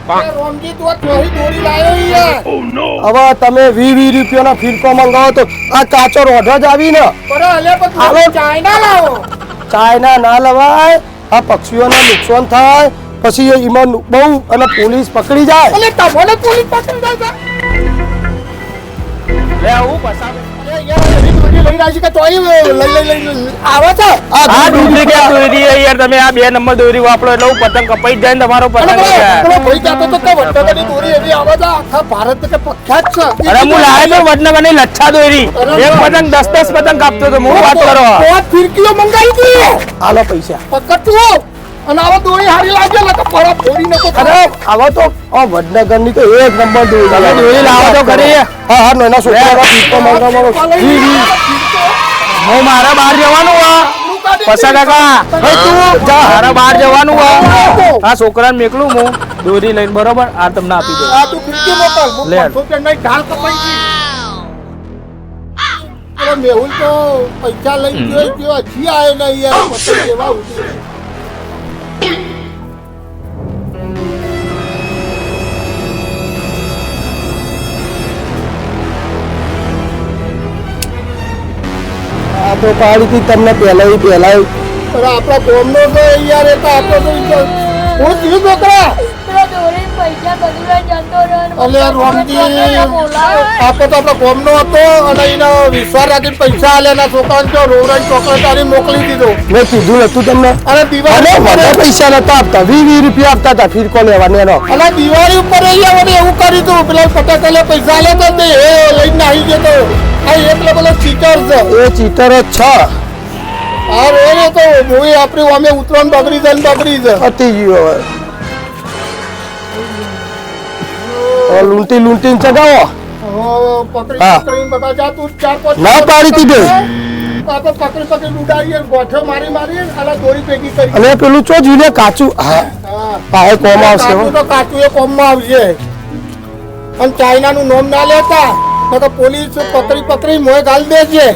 રોમજી તો ચોરી દોરી લાયો યાર. હવે તમે 20 રૂપિયાનો ફિરકો મંગાવો તો આ કાચો રોઢો જ આવી ને. પણ અલે પણ હાલો. ચાઇના લાવો. ચાઇના ના લવાય, આ પક્ષીઓને નુકસાન થાય, પછી એમાં બહુ અને પોલીસ પકડી જાય. અલે તમને પોલીસ પકડી જાય છે. લે આવું પસાવે. અરે યાર એવી દોરી લઈ રાજી કે તોય લઈ આવે છે. આ ડુપ્લિકેટ દોરી છે યાર, તમે આ 2 નંબર દોરી વાપરો એટલે હું પતંગ કપાઈ જ જાય ને તમારો અને પતંગ યાર. પેલો ભાઈ કહેતો તો કે વડનગરની દોરી એવી આવે છે આખા ભારત કે પ્રખ્યાત છે. અરે હું લાવ્યો તો વડનગરની લચ્છા દોરી, એક પતંગ 10 પતંગ કાપતો તો હું વાત કરો. તો આ ફિરકીઓ મંગાવી હતી. આલો પૈસા. પકડતું અને આવા દોરી હારી લાગે એટલે પરા ફોડી નકો. અરે આવા તો વડનગરની તો એક નંબર દોરી. તમે દોરી લાવો તો ખરી. હા હા નાના છોકરાનો ફિરકો મંગાવો. હું મારા બહાર જવાનું આ પસા કાકા, હવે તું જા. મારા બહાર જવાનું આ છોકરાને મેકલું હું દોરી લઈને, બરોબર આ તમને આપી દઉં. આ તું ફિરકી મોકલ. હું લે. 500 રૂપિયાની ઢાલ કપાઈ ગઈ. અરે મેહુલ તો પૈસા લઈ ગયો હજી આયો નહીં યાર. પતંગ કેવા ઉડી. આ તો પાડી હતી તમને પહેલા. અરે આપણા કોમનો તો યાર એ તો આપણો તો હું જીવ છોકરા. અલે રોમજી આપણે તો આપણા કોમનો હતો અને એનો વિશ્વાસ રાખીને પૈસા આલ્યા છોકરાને જો રોવરાઈ ચોકલેટ આલી મોકલી દીધો. મેં કીધું નતું તમને. અને અરે દિવાળી બધા પૈસા નતા આપતા, 20 રૂપિયા આપતા હતા ફિરકો લેવાનો એનો. અને દિવાળી ઉપર અહીંયા મને એવું કર્યું હતું પેલા ફટાકડા પૈસા આલ્યા તો તે એ લઈને આવી ગયો તો. આ એટલે પેલો ચીટર છે. એ ચીટર જ છે. આ રોજ તો જોઈ આપણી અમે ઉતરણ બગડી છે ને બગડી છે. પતી ગયું હવે લૂંટીને ચગાવો. પકડી હા. પકડીને બધા જાતું 4-5 ના પાડી હતી બે. આ તો પકડી ઉડાડીએ ગોઠો મારી અને દોરી ભેગી કરી. અને પેલું ચો જોઈને કાચું. હા હા પાહે કોમ આવશે હો. કાચું તો કાચું એ કોમમાં આવશે. અને ચાઇનાનું નામ ના લેતા તો પોલીસ પકડી મોય ગાલ દે છે.